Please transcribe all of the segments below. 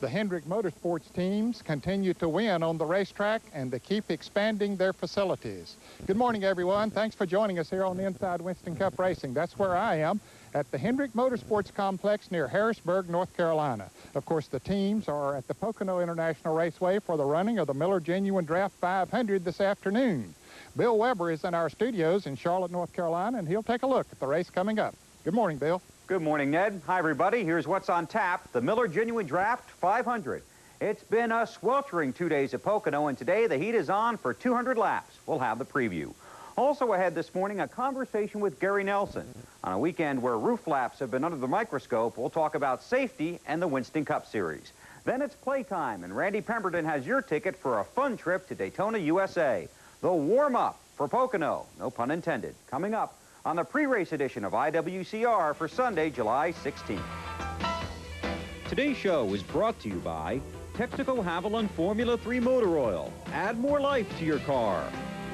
The Hendrick Motorsports teams continue to win on the racetrack, and they keep expanding their facilities. Good morning, everyone. Thanks for joining us here on the Inside Winston Cup Racing. That's where I am, at the Hendrick Motorsports Complex near Harrisburg, North Carolina. Of course, the teams are at the Pocono International Raceway for the running of the Miller Genuine Draft 500 this afternoon. Bill Weber is in our studios in Charlotte, North Carolina, and he'll take a look at the race coming up. Good morning, Bill. Good morning, Ned. Hi, everybody. Here's what's on tap, the Miller Genuine Draft 500. It's been a sweltering 2 days at Pocono, and today the heat is on for 200 laps. We'll have the preview. Also ahead this morning, a conversation with Gary Nelson. On a weekend where roof flaps have been under the microscope, we'll talk about safety and the Winston Cup Series. Then it's playtime, and Randy Pemberton has your ticket for a fun trip to Daytona USA. The warm-up for Pocono, no pun intended, coming up on the pre-race edition of IWCR for Sunday, July 16th. Today's show is brought to you by Texaco Haviland Formula 3 Motor Oil. Add more life to your car.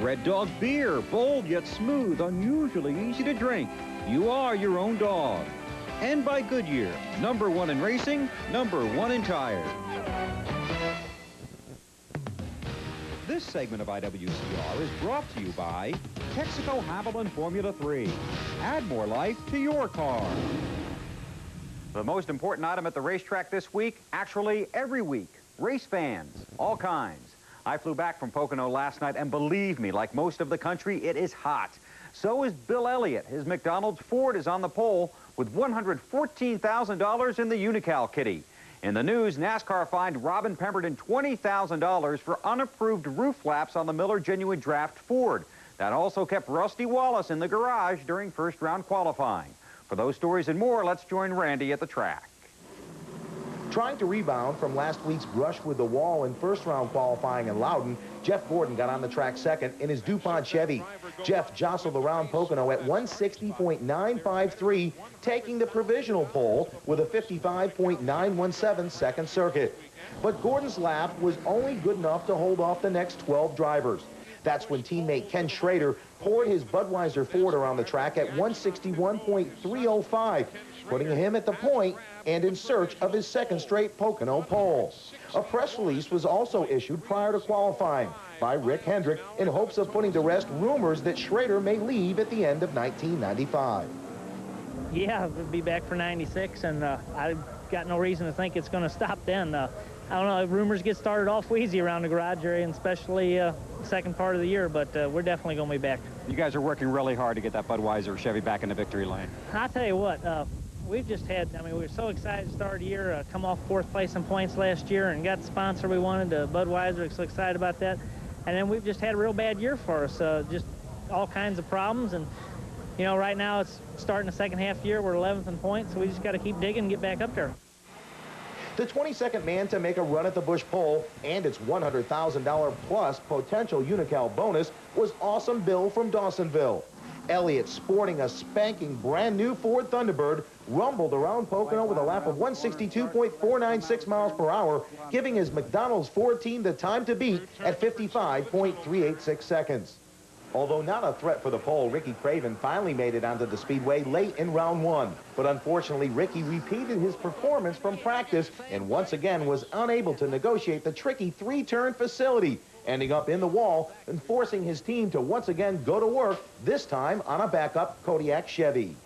Red Dog Beer, bold yet smooth, unusually easy to drink. You are your own dog. And by Goodyear, #1 in racing, #1 in tires. This segment of IWCR is brought to you by Texaco Haviland Formula 3. Add more life to your car. The most important item at the racetrack this week, actually every week, race fans, all kinds. I flew back from Pocono last night, and believe me, like most of the country, it is hot. So is Bill Elliott. His McDonald's Ford is on the pole with $114,000 in the Unical kitty. In the news, NASCAR fined Robin Pemberton $20,000 for unapproved roof flaps on the Miller Genuine Draft Ford. That also kept Rusty Wallace in the garage during first-round qualifying. For those stories and more, let's join Randy at the track. Trying to rebound from last week's brush with the wall in first-round qualifying in Loudon, Jeff Gordon got on the track second in his DuPont Chevy. Jeff jostled around Pocono at 160.953, taking the provisional pole with a 55.917 second circuit. But Gordon's lap was only good enough to hold off the next 12 drivers. That's when teammate Ken Schrader poured his Budweiser Ford around the track at 161.305, putting him at the point and in search of his second straight Pocono pole. A press release was also issued prior to qualifying by Rick Hendrick in hopes of putting to rest rumors that Schrader may leave at the end of 1995. Yeah, we'll be back for 96, and I've got no reason to think it's going to stop then. I don't know, rumors get started awful easy around the garage area, and especially second part of the year, but we're definitely going to be back. You guys are working really hard to get that Budweiser Chevy back in the victory lane. I'll tell you what, we've just had, I mean, we were so excited to start the year, come off 4th place in points last year and got the sponsor we wanted, Budweiser, so excited about that. And then we've just had a real bad year for us, just all kinds of problems. And, you know, right now it's starting the second half year, we're 11th in points, so we just got to keep digging and get back up there. The 22nd man to make a run at the Busch pole and its $100,000 plus potential Unical bonus was Awesome Bill from Dawsonville. Elliott, sporting a spanking brand new Ford Thunderbird, rumbled around Pocono with a lap of 162.496 miles per hour, giving his McDonald's Ford team the time to beat at 55.386 seconds. Although not a threat for the pole, Ricky Craven finally made it onto the speedway late in round 1. But unfortunately, Ricky repeated his performance from practice and once again was unable to negotiate the tricky 3-turn facility, ending up in the wall and forcing his team to once again go to work, this time on a backup Kodiak Chevy.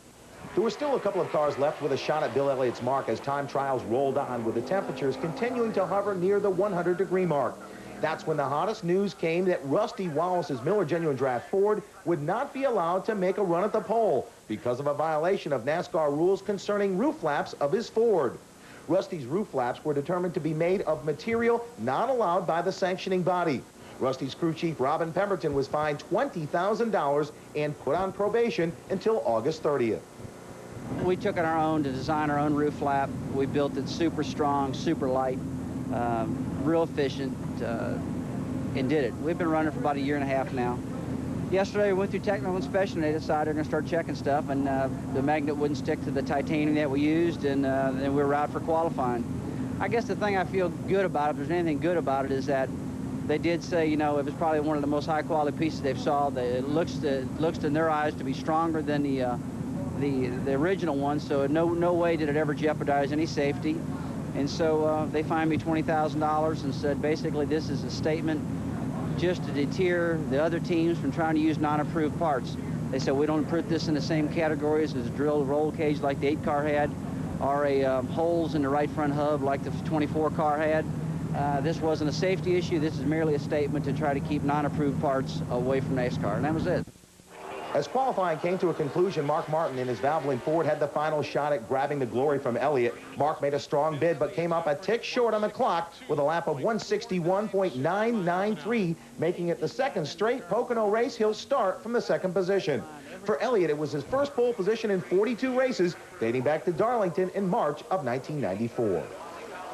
There were still a couple of cars left with a shot at Bill Elliott's mark as time trials rolled on, with the temperatures continuing to hover near the 100-degree mark. That's when the hottest news came that Rusty Wallace's Miller Genuine Draft Ford would not be allowed to make a run at the pole because of a violation of NASCAR rules concerning roof flaps of his Ford. Rusty's roof flaps were determined to be made of material not allowed by the sanctioning body. Rusty's crew chief, Robin Pemberton, was fined $20,000 and put on probation until August 30th. We took it our own to design our own roof flap. We built it super strong, super light, real efficient, and did it. We've been running for about 1.5 years now. Yesterday we went through technical inspection. They decided they're going to start checking stuff, and the magnet wouldn't stick to the titanium that we used, and then we were out for qualifying. I guess the thing I feel good about, if there's anything good about it, is that they did say, you know, it was probably one of the most high-quality pieces they've saw. It looks in their eyes to be stronger than the original one, so no way did it ever jeopardize any safety. And so they fined me $20,000 and said, basically, this is a statement just to deter the other teams from trying to use non-approved parts. They said, we don't put this in the same categories as a drilled roll cage like the 8-car had, or a holes in the right front hub like the 24-car had. This wasn't a safety issue. This is merely a statement to try to keep non-approved parts away from NASCAR, and that was it. As qualifying came to a conclusion, Mark Martin in his Valvoline Ford had the final shot at grabbing the glory from Elliott. Mark made a strong bid, but came up a tick short on the clock with a lap of 161.993, making it the second straight Pocono race he'll start from the second position. For Elliott, it was his first pole position in 42 races, dating back to Darlington in March of 1994.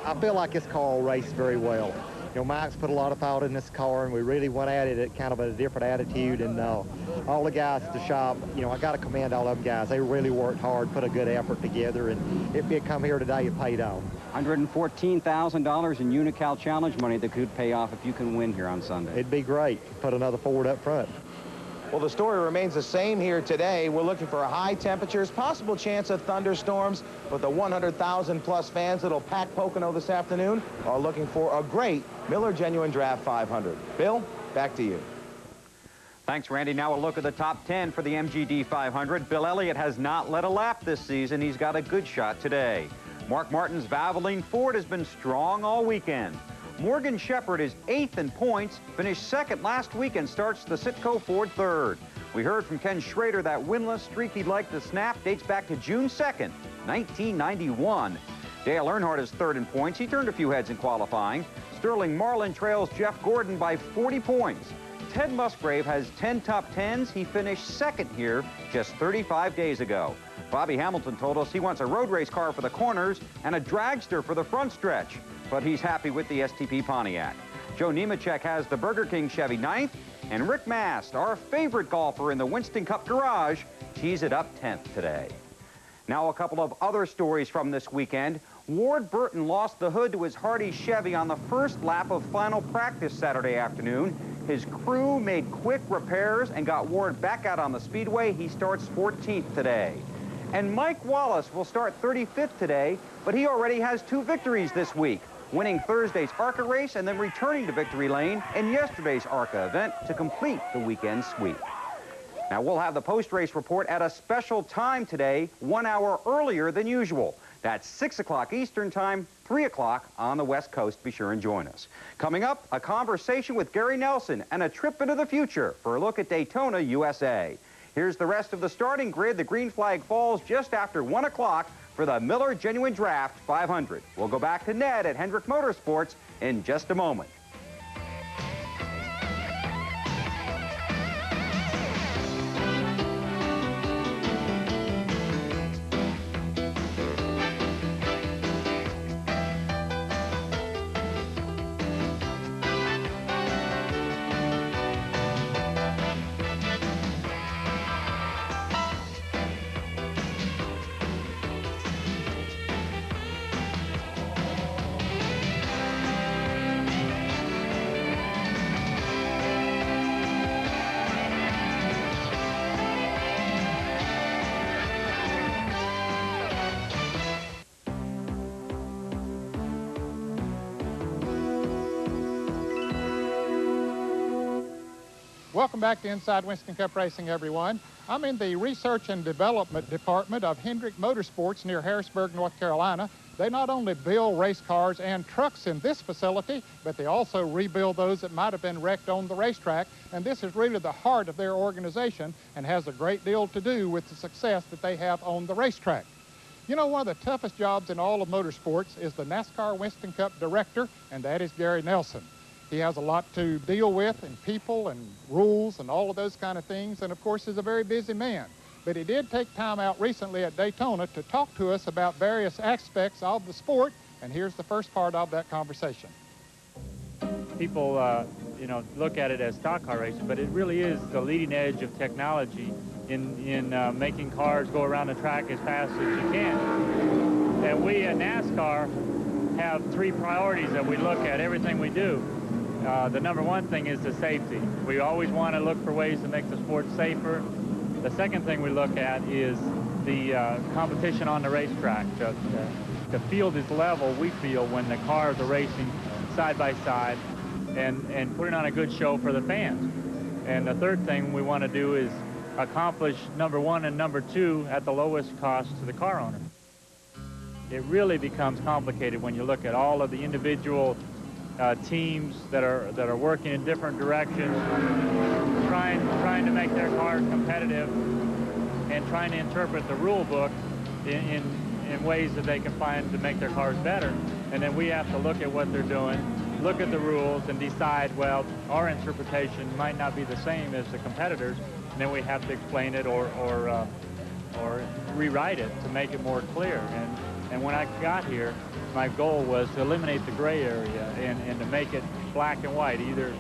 I feel like this car will race very well. You know, Mike's put a lot of thought in this car, and we really went at it at kind of a different attitude. And all the guys at the shop, you know, I got to commend all of them guys. They really worked hard, put a good effort together, and if it come here today, it paid off. $114,000 in Unical Challenge money that could pay off if you can win here on Sunday. It'd be great. Put another Ford up front. Well, the story remains the same here today. We're looking for high temperatures, possible chance of thunderstorms, but the 100,000-plus fans that'll pack Pocono this afternoon are looking for a great Miller Genuine Draft 500. Bill, back to you. Thanks, Randy. Now a look at the top 10 for the MGD 500. Bill Elliott has not led a lap this season. He's got a good shot today. Mark Martin's Valvoline Ford has been strong all weekend. Morgan Shepherd is 8th in points, finished 2nd last week, and starts the Citco Ford 3rd. We heard from Ken Schrader that winless streak he'd like to snap dates back to June 2nd, 1991. Dale Earnhardt is 3rd in points. He turned a few heads in qualifying. Sterling Marlin trails Jeff Gordon by 40 points. Ted Musgrave has 10 top 10s. He finished 2nd here just 35 days ago. Bobby Hamilton told us he wants a road race car for the corners and a dragster for the front stretch, but he's happy with the STP Pontiac. Joe Nemechek has the Burger King Chevy 9th, and Rick Mast, our favorite golfer in the Winston Cup garage, tees it up 10th today. Now a couple of other stories from this weekend. Ward Burton lost the hood to his Hardy Chevy on the first lap of final practice Saturday afternoon. His crew made quick repairs and got Ward back out on the speedway. He starts 14th today. And Mike Wallace will start 35th today, but he already has 2 victories this week, winning Thursday's ARCA race and then returning to victory lane in yesterday's ARCA event to complete the weekend sweep. Now, we'll have the post-race report at a special time today, 1 hour earlier than usual. That's 6 o'clock Eastern Time, 3 o'clock on the West Coast. Be sure and join us. Coming up, a conversation with Gary Nelson and a trip into the future for a look at Daytona USA. Here's the rest of the starting grid. The green flag falls just after 1 o'clock for the Miller Genuine Draft 500. We'll go back to Ned at Hendrick Motorsports in just a moment. Welcome back to Inside Winston Cup Racing, everyone. I'm in the Research and Development Department of Hendrick Motorsports near Harrisburg, North Carolina. They not only build race cars and trucks in this facility, but they also rebuild those that might have been wrecked on the racetrack. And this is really the heart of their organization and has a great deal to do with the success that they have on the racetrack. You know, one of the toughest jobs in all of motorsports is the NASCAR Winston Cup director, and that is Gary Nelson. He has a lot to deal with, and people and rules and all of those kind of things, and of course he's a very busy man. But he did take time out recently at Daytona to talk to us about various aspects of the sport, and here's the first part of that conversation. People, you know, look at it as stock car racing, but it really is the leading edge of technology in making cars go around the track as fast as you can. And we at NASCAR have 3 priorities that we look at everything we do. The number 1 thing is the safety. We always want to look for ways to make the sport safer. The second thing we look at is the competition on the racetrack. the field is level, we feel, when the cars are racing side by side and putting on a good show for the fans. And the third thing we want to do is accomplish number 1 and number 2 at the lowest cost to the car owner. It really becomes complicated when you look at all of the individual teams that are working in different directions, trying to make their cars competitive and trying to interpret the rule book in ways that they can find to make their cars better. And then we have to look at what they're doing, look at the rules, and decide, well, our interpretation might not be the same as the competitors, and then we have to explain it or rewrite it to make it more clear. And when I got here, my goal was to eliminate the gray area and to make it black and white. Either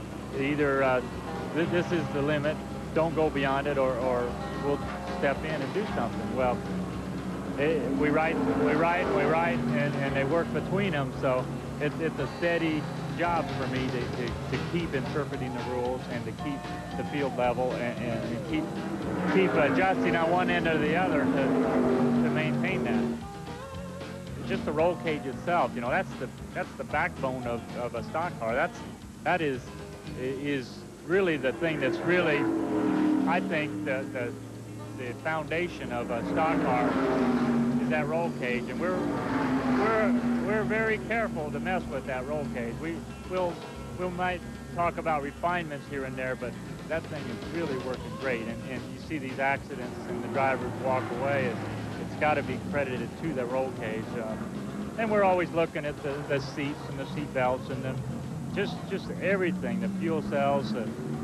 this is the limit, don't go beyond it, or we'll step in and do something. Well, we write, and they work between them, so it's a steady job for me to keep interpreting the rules and to keep the field level and keep adjusting on one end or the other to maintain that. Just the roll cage itself, you know, that's the backbone of a stock car. That is really the thing that's really, I think, the foundation of a stock car is that roll cage, and we're very careful to mess with that roll cage. We might talk about refinements here and there, but that thing is really working great. And you see these accidents and the drivers walk away. It's got to be credited to the roll cage. And we're always looking at the seats and the seat belts and just everything, the fuel cells.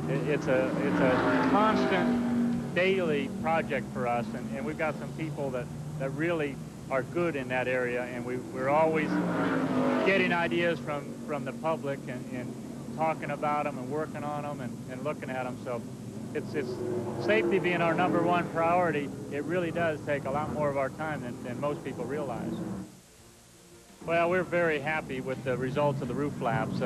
It's a constant daily project for us, and we've got some people that really are good in that area, and we're always getting ideas from the public and talking about them and working on them and looking at them. So it's safety being our #1 priority. It really does take a lot more of our time than most people realize. Well, we're very happy with the results of the roof flaps.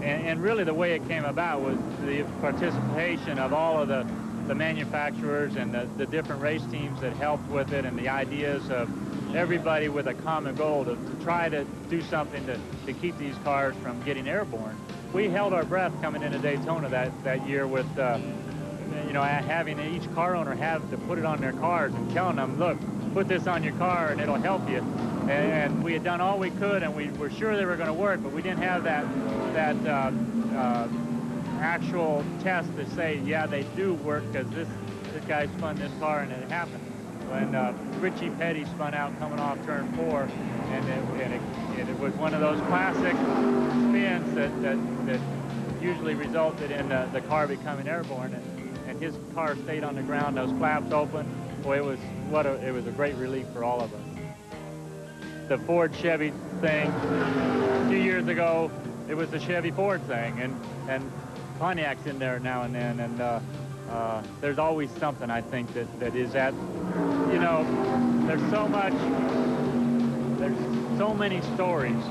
And really the way it came about was the participation of all of the manufacturers and the different race teams that helped with it, and the ideas of everybody with a common goal to try to do something to keep these cars from getting airborne. We held our breath coming into Daytona that year with, you know, having each car owner have to put it on their cars and telling them, look, put this on your car and it'll help you. And we had done all we could, and we were sure they were going to work, but we didn't have that actual test to say, yeah, they do work, because this guy spun this car and it happened. When Richie Petty spun out coming off turn 4, and it was one of those classic spins that usually resulted in the car becoming airborne, and his car stayed on the ground, those flaps open. Boy, it was a great relief for all of us. The Ford Chevy thing 2 years ago, it was the Chevy Ford thing, and Pontiac's in there now and then, and there's always something, I think, that is at, you know, there's so many stories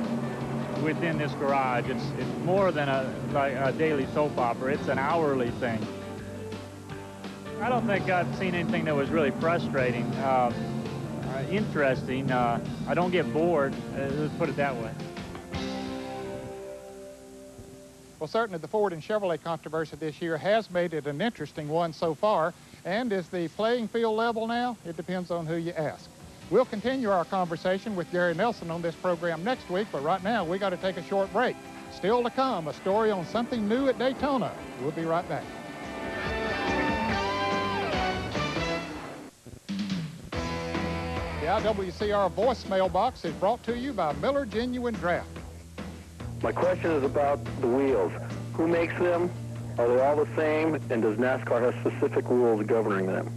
within this garage. It's more than a daily soap opera. It's an hourly thing. I don't think I've seen anything that was really frustrating, interesting. I don't get bored, let's put it that way. Well, certainly the Ford and Chevrolet controversy this year has made it an interesting one so far. And is the playing field level now? It depends on who you ask. We'll continue our conversation with Gary Nelson on this program next week, but right now we got to take a short break. Still to come, a story on something new at Daytona. We'll be right back. The IWCR voicemail box is brought to you by Miller Genuine Draft. My question is about the wheels. Who makes them? Are they all the same? And does NASCAR have specific rules governing them?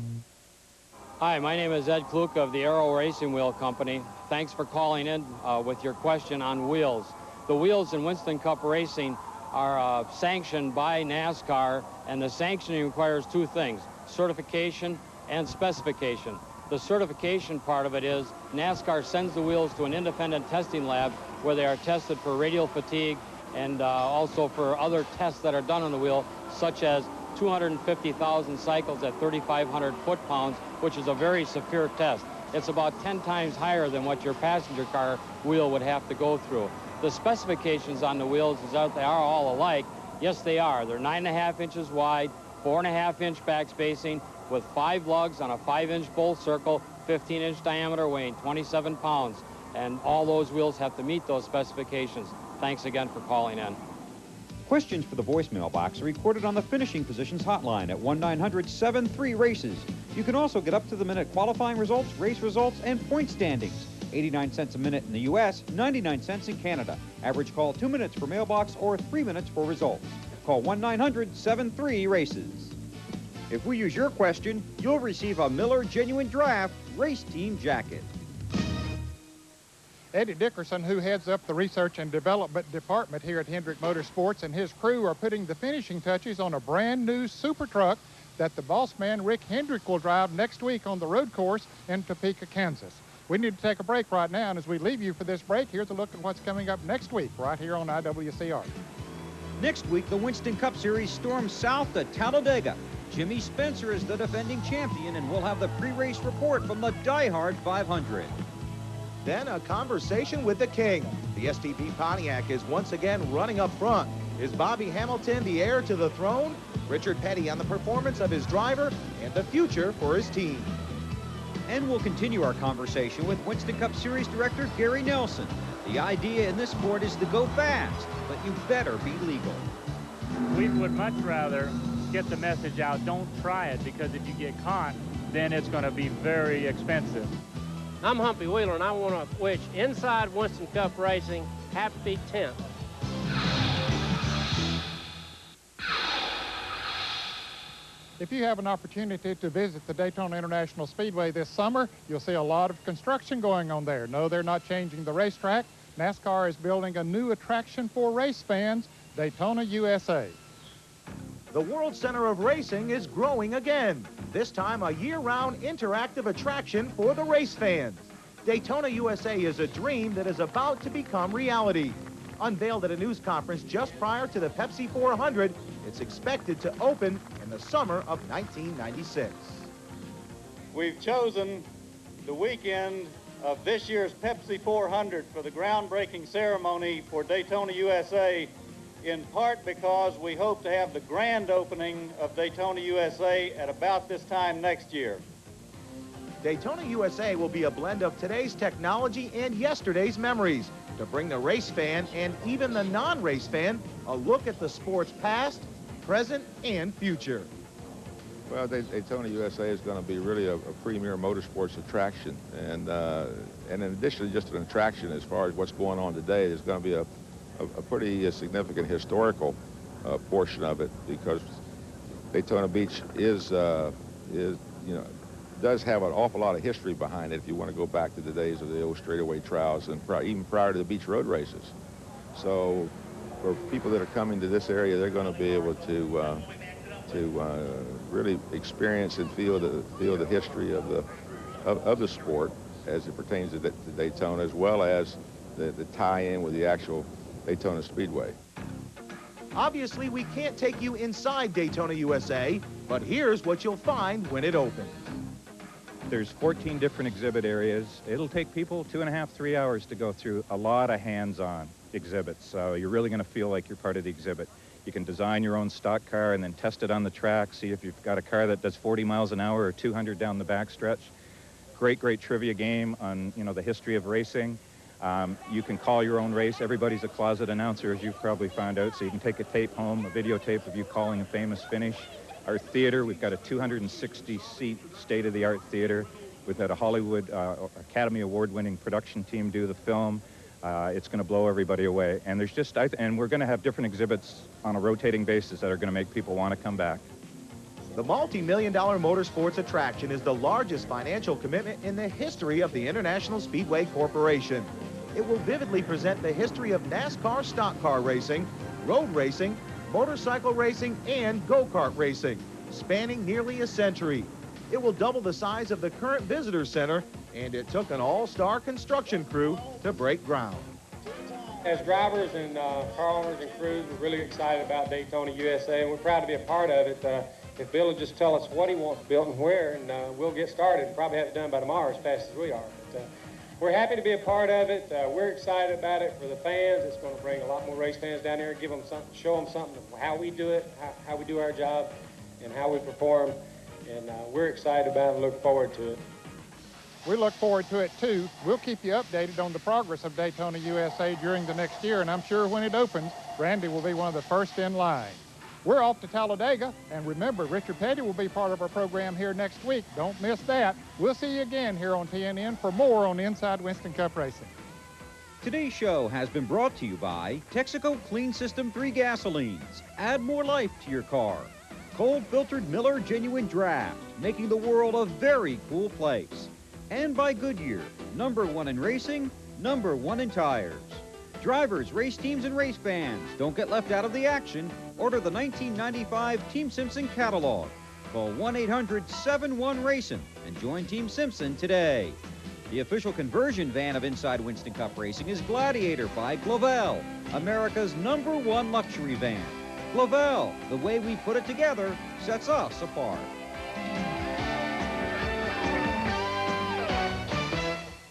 Hi, my name is Ed CLUKA of the Aero Racing Wheel Company. Thanks for calling in with your question on wheels. The wheels in Winston Cup racing are sanctioned by NASCAR, and the sanctioning requires two things, certification and specification. The certification part of it is NASCAR sends the wheels to an independent testing lab where they are tested for radial fatigue and also for other tests that are done on the wheel, such as 250,000 cycles at 3,500 foot-pounds, which is a very severe test. it's about 10 times higher than what your passenger car wheel would have to go through. The specifications on the wheels is that they are all alike. Yes, they are. They're 9.5 inches wide, 4.5-inch back spacing, with 5 lugs on a 5-inch bowl circle, 15-inch diameter, weighing 27 pounds. And all those wheels have to meet those specifications. Thanks again for calling in. Questions for the voicemail box are recorded on the Finishing Positions hotline at 1-900-73-RACES. You can also get up-to-the-minute qualifying results, race results, and point standings. 89 cents a minute in the U.S., 99 cents in Canada. Average call 2 minutes for mailbox or 3 minutes for results. Call 1-900-73-RACES. If we use your question, you'll receive a Miller Genuine Draft Race Team Jacket. Eddie Dickerson, who heads up the Research and Development Department here at Hendrick Motorsports, and his crew are putting the finishing touches on a brand new super truck that the boss man, Rick Hendrick, will drive next week on the road course in Topeka, Kansas. We need to take a break right now, and as we leave you for this break, here's a look at what's coming up next week right here on IWCR. Next week, the Winston Cup Series storms south to Talladega. Jimmy Spencer is the defending champion, and we'll have the pre-race report from the Die Hard 500. Then a conversation with the king. The STP Pontiac is once again running up front. Is Bobby Hamilton the heir to the throne? Richard Petty on the performance of his driver and the future for his team. And we'll continue our conversation with Winston Cup Series Director Gary Nelson. The idea in this sport is to go fast, but you better be legal. We would much rather get the message out, don't try it, because if you get caught, then it's going to be very expensive. I'm Humpy Wheeler, and I want to wish Inside Winston Cup Racing happy 10th. If you have an opportunity to visit the Daytona International Speedway this summer, you'll see a lot of construction going on there. No, they're not changing the racetrack. NASCAR is building a new attraction for race fans, Daytona USA. The World Center of Racing is growing again. This time a year-round interactive attraction for the race fans. Daytona USA is a dream that is about to become reality. Unveiled at a news conference just prior to the Pepsi 400, it's expected to open in the summer of 1996. We've chosen the weekend of this year's Pepsi 400 for the groundbreaking ceremony for Daytona USA, in part because we hope to have the grand opening of Daytona USA at about this time next year. Daytona USA will be a blend of today's technology and yesterday's memories to bring the race fan and even the non-race fan a look at the sport's past, present, and future. Well, Daytona USA is going to be really a premier motorsports attraction, and in addition to just an attraction as far as what's going on today, there's going to be a pretty significant historical portion of it, because Daytona Beach is does have an awful lot of history behind it if you want to go back to the days of the old straightaway trials and even prior to the beach road races. So for people that are coming to this area, they're going to be able to really experience and feel the history of the sport as it pertains to Daytona, as well as the tie-in with the actual Daytona Speedway. Obviously, we can't take you inside Daytona USA, but here's what you'll find when it opens. There's 14 different exhibit areas. It'll take people 2.5, 3 hours to go through a lot of hands-on exhibits, so you're really going to feel like you're part of the exhibit. You can design your own stock car and then test it on the track, see if you've got a car that does 40 miles an hour or 200 down the backstretch. Great trivia game on, the history of racing. You can call your own race. Everybody's a closet announcer, as you've probably found out, so you can take a tape home, a videotape of you calling a famous finish. Our theater, we've got a 260-seat state-of-the-art theater. We've had a Hollywood Academy Award-winning production team do the film. It's going to blow everybody away. And and we're going to have different exhibits on a rotating basis that are going to make people want to come back. The multi-million-dollar motorsports attraction is the largest financial commitment in the history of the International Speedway Corporation. It will vividly present the history of NASCAR stock car racing, road racing, motorcycle racing, and go-kart racing, spanning nearly a century. It will double the size of the current visitor center, and it took an all-star construction crew to break ground. As drivers and car owners and crews, we're really excited about Daytona USA, and we're proud to be a part of it. If Bill will just tell us what he wants built and where, and we'll get started. Probably have it done by tomorrow as fast as we are. But, we're happy to be a part of it. We're excited about it for the fans. It's going to bring a lot more race fans down there, give them something, show them something of how we do it, how we do our job, and how we perform. And we're excited about it and look forward to it. We look forward to it too. We'll keep you updated on the progress of Daytona USA during the next year, and I'm sure when it opens, Randy will be one of the first in line. We're off to Talladega, and remember, Richard Petty will be part of our program here next week. Don't miss that. We'll see you again here on TNN for more on Inside Winston Cup Racing. Today's show has been brought to you by Texaco CleanSystem 3 gasolines. Add more life to your car. Cold filtered Miller Genuine Draft, making the world a very cool place. And by Goodyear, #1 in racing, #1 in tires. Drivers, race teams, and race fans, don't get left out of the action. Order the 1995 Team Simpson catalog. Call 1-800-71-RACIN and join Team Simpson today. The official conversion van of Inside Winston Cup Racing is Gladiator by Glovell, America's #1 luxury van. Glovell, the way we put it together sets us apart.